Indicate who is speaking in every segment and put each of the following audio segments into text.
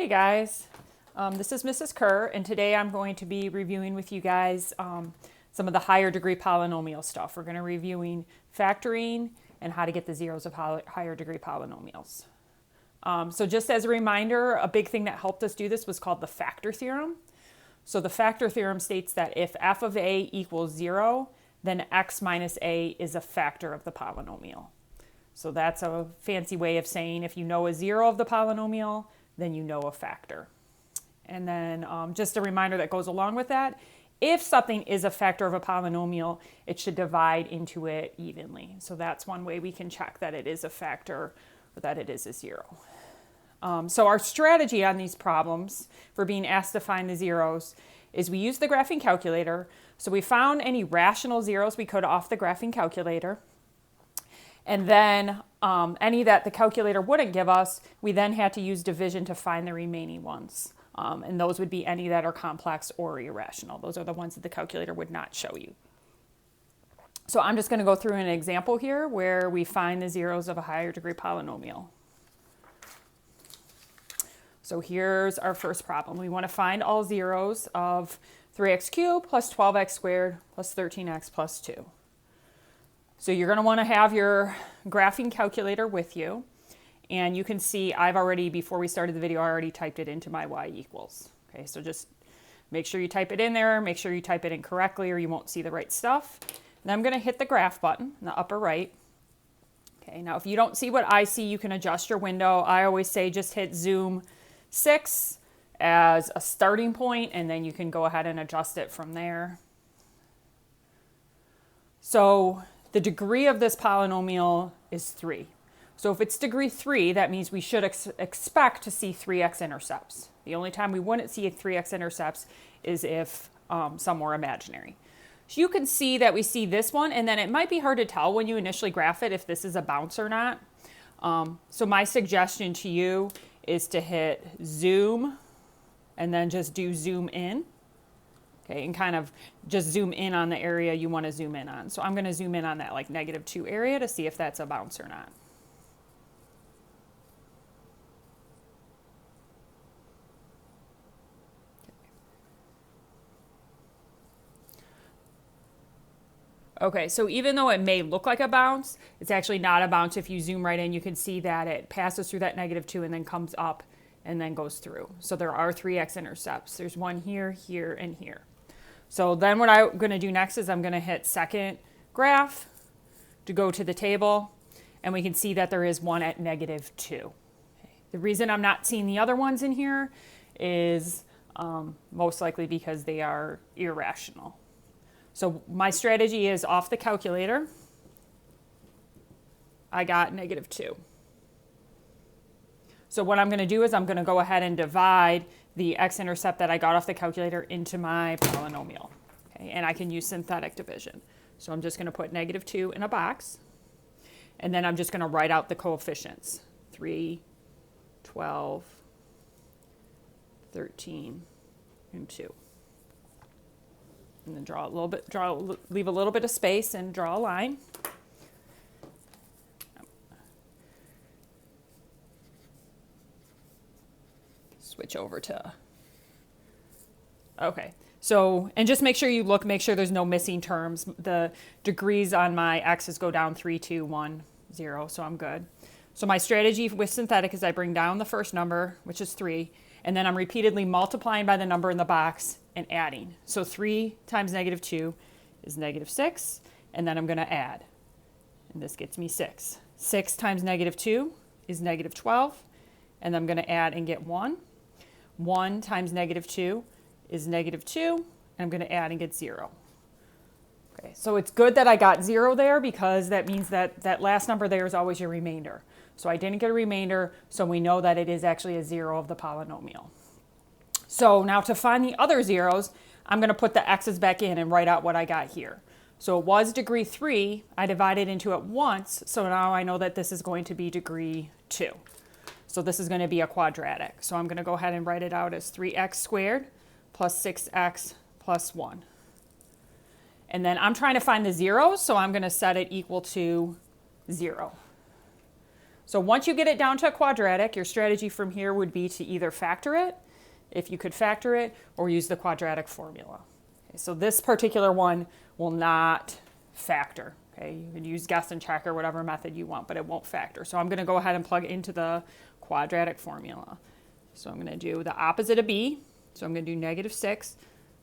Speaker 1: Hey guys, this is Mrs. Kerr, and today I'm going to be reviewing with you guys some of the higher degree polynomial stuff. We're going to be reviewing factoring and how to get the zeros of higher degree polynomials. So just as a reminder, a big thing that helped us do this was called the factor theorem. So the factor theorem states that if f of a equals 0, then x minus a is a factor of the polynomial. So that's a fancy way of saying if you know a zero of the polynomial, then you know a factor. And then just a reminder that goes along with that, if something is a factor of a polynomial, it should divide into it evenly. So that's one way we can check that it is a factor or that it is a zero. So our strategy on these problems for being asked to find the zeros is we use the graphing calculator. So we found any rational zeros we could off the graphing calculator. And then any that the calculator wouldn't give us, we then had to use division to find the remaining ones. And those would be any that are complex or irrational. Those are the ones that the calculator would not show you. So I'm just going to go through an example here where we find the zeros of a higher degree polynomial. So here's our first problem. We want to find all zeros of 3x cubed plus 12x squared plus 13x plus 2. So you're going to want to have your graphing calculator with you. And you can see I've already, before we started the video, I already typed it into my y equals. Okay, so just make sure you type it in there, make sure you type it in correctly or you won't see the right stuff. And I'm going to hit the graph button in the upper right. Okay, now if you don't see what I see, you can adjust your window. I always say just hit zoom 6 as a starting point and then you can go ahead and adjust it from there. So the degree of this polynomial is 3. So if it's degree 3, that means we should expect to see 3x intercepts. The only time we wouldn't see 3x intercepts is if some were imaginary. So you can see that we see this one, and then it might be hard to tell when you initially graph it if this is a bounce or not. So my suggestion to you is to hit zoom and then just do zoom in. Okay, and kind of just zoom in on the area you want to zoom in on. So I'm going to zoom in on that like -2 area to see if that's a bounce or not. Okay, so even though it may look like a bounce, it's actually not a bounce. If you zoom right in, you can see that it passes through that -2 and then comes up and then goes through. So there are 3x intercepts. There's one here, here, and here. So then what I'm going to do next is I'm going to hit second graph to go to the table, and we can see that there is one at -2. Okay. The reason I'm not seeing the other ones in here is most likely because they are irrational. So my strategy is off the calculator, I got -2. So what I'm going to do is I'm going to go ahead and divide the x-intercept that I got off the calculator into my polynomial. Okay, and I can use synthetic division. So I'm just going to put -2 in a box, and then I'm just going to write out the coefficients. 3, 12, 13, and 2. And then draw a little bit, leave a little bit of space and draw a line. Switch over to, okay. So, and just make sure you look, make sure there's no missing terms. The degrees on my x's go down 3, 2, 1, 0, so I'm good. So my strategy with synthetic is I bring down the first number, which is 3, and then I'm repeatedly multiplying by the number in the box and adding. So 3 times -2 is -6, and then I'm going to add. And this gets me 6. 6 times -2 is -12, and I'm going to add and get 1. 1 times -2 is -2, and I'm going to add and get 0. Okay, so it's good that I got 0 there because that means that that last number there is always your remainder. So I didn't get a remainder, so we know that it is actually a 0 of the polynomial. So now to find the other zeros, I'm going to put the x's back in and write out what I got here. So it was degree 3, I divided into it once, so now I know that this is going to be degree 2. So this is going to be a quadratic. So I'm going to go ahead and write it out as 3x squared plus 6x plus 1. And then I'm trying to find the zeros, so I'm going to set it equal to 0. So once you get it down to a quadratic, your strategy from here would be to either factor it, if you could factor it, or use the quadratic formula. Okay, so this particular one will not factor. Okay, you can use guess and check or whatever method you want, but it won't factor. So I'm going to go ahead and plug into the quadratic formula. So I'm going to do the opposite of b. So I'm going to do negative 6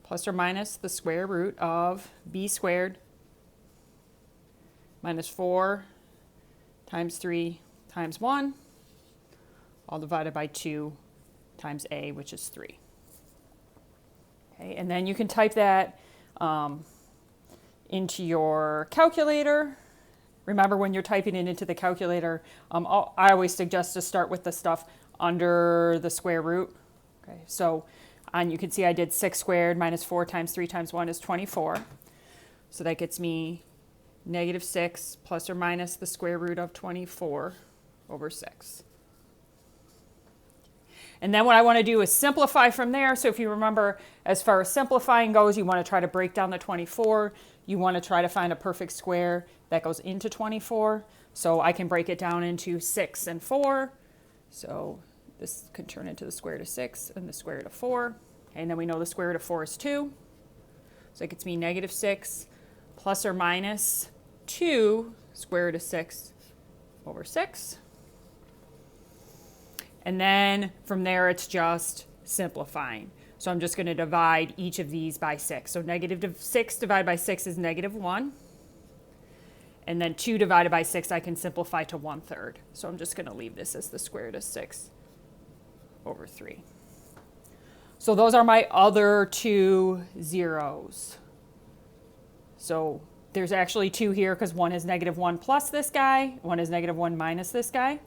Speaker 1: plus or minus the square root of b squared minus 4 times 3 times 1, all divided by 2 times a, which is 3. Okay, and then you can type that into your calculator. Remember, when you're typing it into the calculator, I always suggest to start with the stuff under the square root. Okay, so you can see I did 6 squared minus 4 times 3 times 1 is 24. So that gets me negative 6 plus or minus the square root of 24 over 6. And then what I want to do is simplify from there. So if you remember, as far as simplifying goes, you want to try to break down the 24. You want to try to find a perfect square that goes into 24. So I can break it down into 6 and 4. So this could turn into the square root of 6 and the square root of 4. Okay, and then we know the square root of 4 is 2. So it gets me negative 6 plus or minus 2 square root of 6 over 6. And then from there, it's just simplifying. So I'm just going to divide each of these by 6. So negative 6 divided by 6 is negative 1. And then 2 divided by 6, I can simplify to 1/3. So I'm just going to leave this as the square root of 6 over 3. So those are my other two zeros. So there's actually 2 here because one is negative 1 plus this guy. One is negative 1 minus this guy.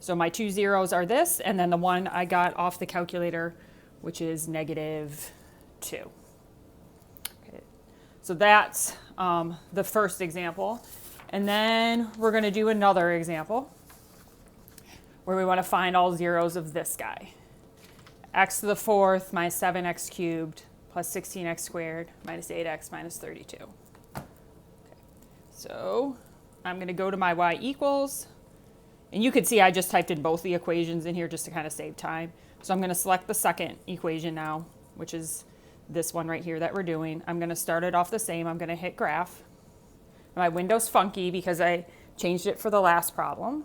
Speaker 1: So my 2 zeros are this, and then the one I got off the calculator, which is negative 2. Okay. So that's the first example. And then we're going to do another example where we want to find all zeros of this guy. X to the 4th minus 7x cubed plus 16x squared minus 8x minus 32. Okay. So I'm going to go to my y equals. And you can see I just typed in both the equations in here just to kind of save time. So I'm going to select the second equation now, which is this one right here that we're doing. I'm going to start it off the same. I'm going to hit graph. My window's funky because I changed it for the last problem.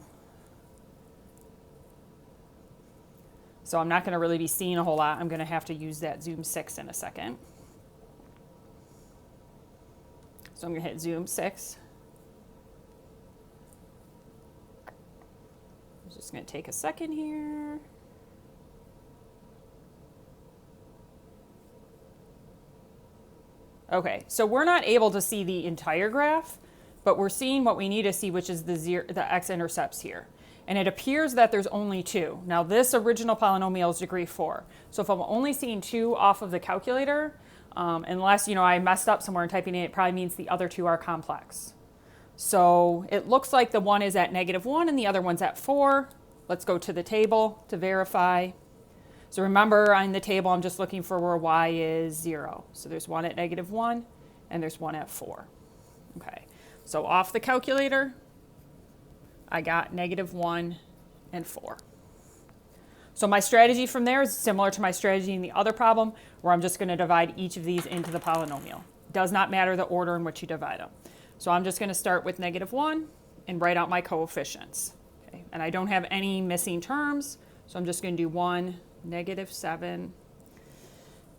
Speaker 1: So I'm not going to really be seeing a whole lot. I'm going to have to use that zoom 6 in a second. So I'm going to hit zoom 6. Just going to take a second here. Okay, so we're not able to see the entire graph, but we're seeing what we need to see, which is the x-intercepts here. And it appears that there's only 2. Now this original polynomial is degree 4. So if I'm only seeing 2 off of the calculator, unless I messed up somewhere in typing it probably means the other 2 are complex. So it looks like the one is at negative 1 and the other one's at 4. Let's go to the table to verify. So remember, on the table, I'm just looking for where y is 0. So there's one at negative 1 and there's one at 4. Okay, so off the calculator, I got negative 1 and 4. So my strategy from there is similar to my strategy in the other problem, where I'm just going to divide each of these into the polynomial. Does not matter the order in which you divide them. So I'm just going to start with negative 1 and write out my coefficients. Okay? And I don't have any missing terms, so I'm just going to do 1, negative 7,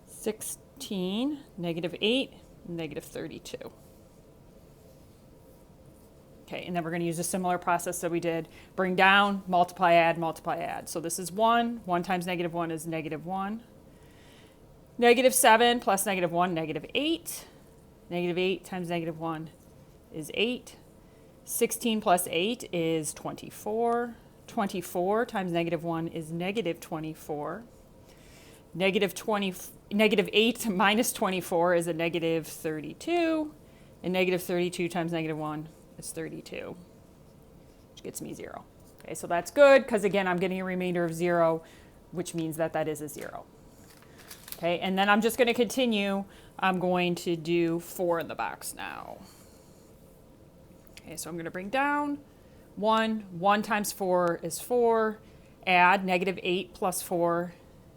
Speaker 1: 16, negative 8, negative 32. Okay, and then we're going to use a similar process that we did. Bring down, multiply, add, multiply, add. So this is 1. 1 times negative 1 is negative 1. Negative 7 plus negative 1, negative 8. Negative 8 times negative 1 is 8. 16 plus 8 is 24. 24 times negative 1 is negative 24. Negative 8 minus 24 is a negative 32. And negative 32 times negative 1 is 32, which gets me 0. Okay, so that's good because, again, I'm getting a remainder of 0, which means that that is a 0. Okay, and then I'm just going to continue. I'm going to do 4 in the box now. Okay, so I'm going to bring down 1. 1 times 4 is 4. Add negative 8 plus 4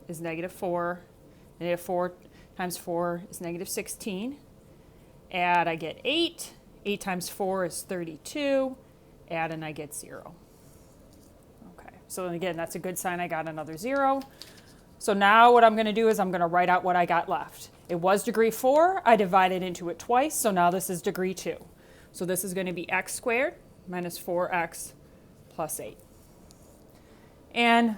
Speaker 1: is negative 4. Negative 4 times 4 is negative 16. Add, I get 8. 8 times 4 is 32. Add, and I get 0. Okay, so again, that's a good sign I got another 0. So now what I'm going to do is I'm going to write out what I got left. It was degree 4. I divided into it twice, so now this is degree 2. So this is going to be x squared minus 4x plus 8. And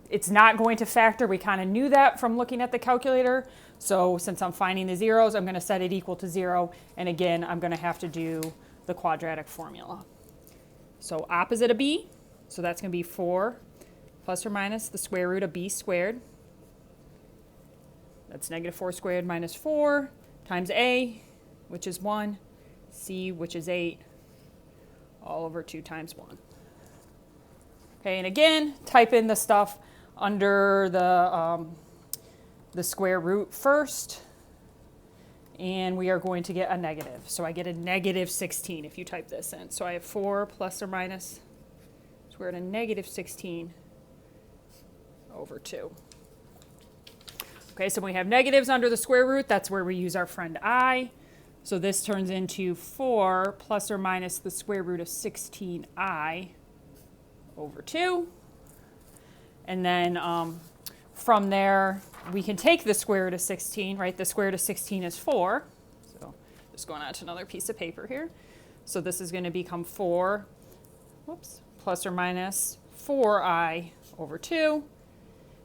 Speaker 1: it's not going to factor. We kind of knew that from looking at the calculator. So since I'm finding the zeros, I'm going to set it equal to 0. And again, I'm going to have to do the quadratic formula. So opposite of b, so that's going to be 4 plus or minus the square root of b squared. That's negative 4 squared minus 4 times a, which is 1, c, which is 8, all over 2 times 1. Okay, and again, type in the stuff under the square root first, and we are going to get a negative. So I get a negative 16 if you type this in. So I have 4 plus or minus square root of negative 16 over 2. Okay, so when we have negatives under the square root, that's where we use our friend I. So this turns into 4 plus or minus the square root of 16i over 2. And then from there, we can take the square root of 16, right? The square root of 16 is 4. So just going on to another piece of paper here. So this is going to become 4, plus or minus 4i over 2.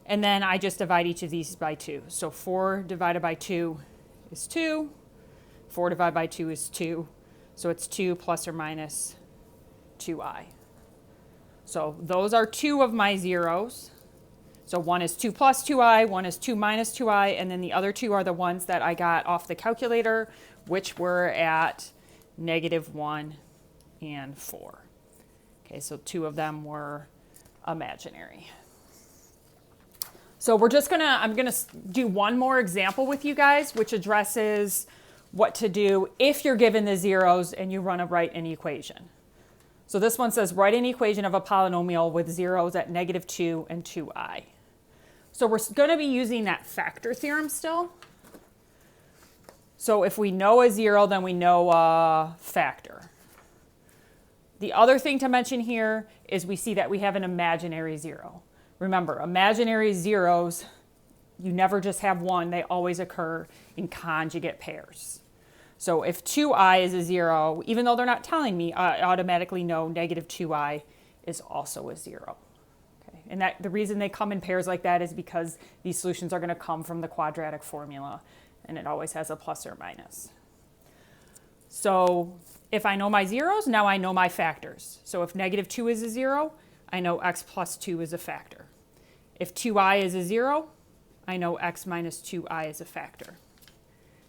Speaker 1: And then I just divide each of these by 2. So 4 divided by 2 is 2. 4 divided by 2 is 2. So it's 2 plus or minus 2i. So those are 2 of my zeros. So one is 2 plus 2i, one is 2 minus 2i, and then the other 2 are the ones that I got off the calculator, which were at negative 1 and 4. Okay, so 2 of them were imaginary. So I'm gonna do one more example with you guys, which addresses what to do if you're given the zeros and you want to write an equation. So this one says, write an equation of a polynomial with zeros at negative 2 and 2i. So we're going to be using that factor theorem still. So if we know a 0, then we know a factor. The other thing to mention here is we see that we have an imaginary 0. Remember, imaginary zeros, you never just have one. They always occur in conjugate pairs. So if 2i is a 0, even though they're not telling me, I automatically know negative 2i is also a 0. Okay? And the reason they come in pairs like that is because these solutions are going to come from the quadratic formula, and it always has a plus or minus. So if I know my zeros, now I know my factors. So if negative 2 is a 0, I know x plus 2 is a factor. If 2i is a 0, I know x minus 2i is a factor.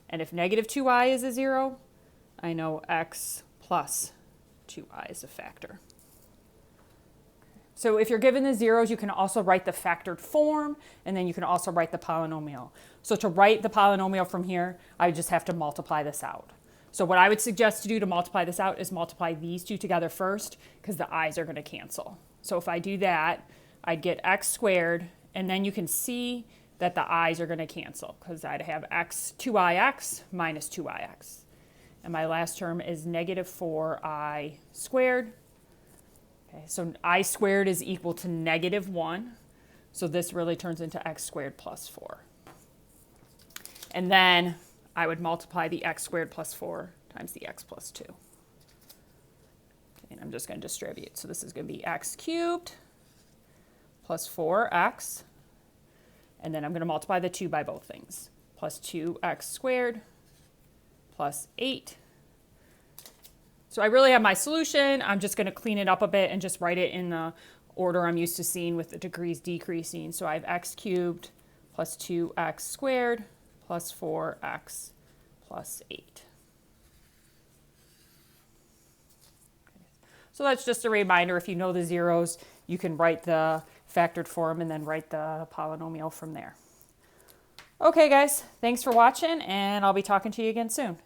Speaker 1: And if negative 2i is a 0, I know x plus 2i is a factor. So if you're given the zeros, you can also write the factored form, and then you can also write the polynomial. So to write the polynomial from here, I just have to multiply this out. So what I would suggest to do to multiply this out is multiply these two together first, because the i's are going to cancel. So if I do that, I'd get x squared, and then you can see that the i's are going to cancel, because I'd have 2ix minus 2ix. And my last term is negative 4i squared. Okay, so I squared is equal to negative 1. So this really turns into x squared plus 4. And then I would multiply the x squared plus 4 times the x plus 2. Okay, and I'm just going to distribute. So this is going to be x cubed plus 4x. And then I'm going to multiply the 2 by both things. Plus 2x squared plus 8. So I really have my solution. I'm just going to clean it up a bit and just write it in the order I'm used to seeing with the degrees decreasing. So I have x cubed plus 2x squared plus 4x plus 8. Okay. So that's just a reminder. If you know the zeros, you can write the factored form and then write the polynomial from there. Okay, guys, thanks for watching, and I'll be talking to you again soon.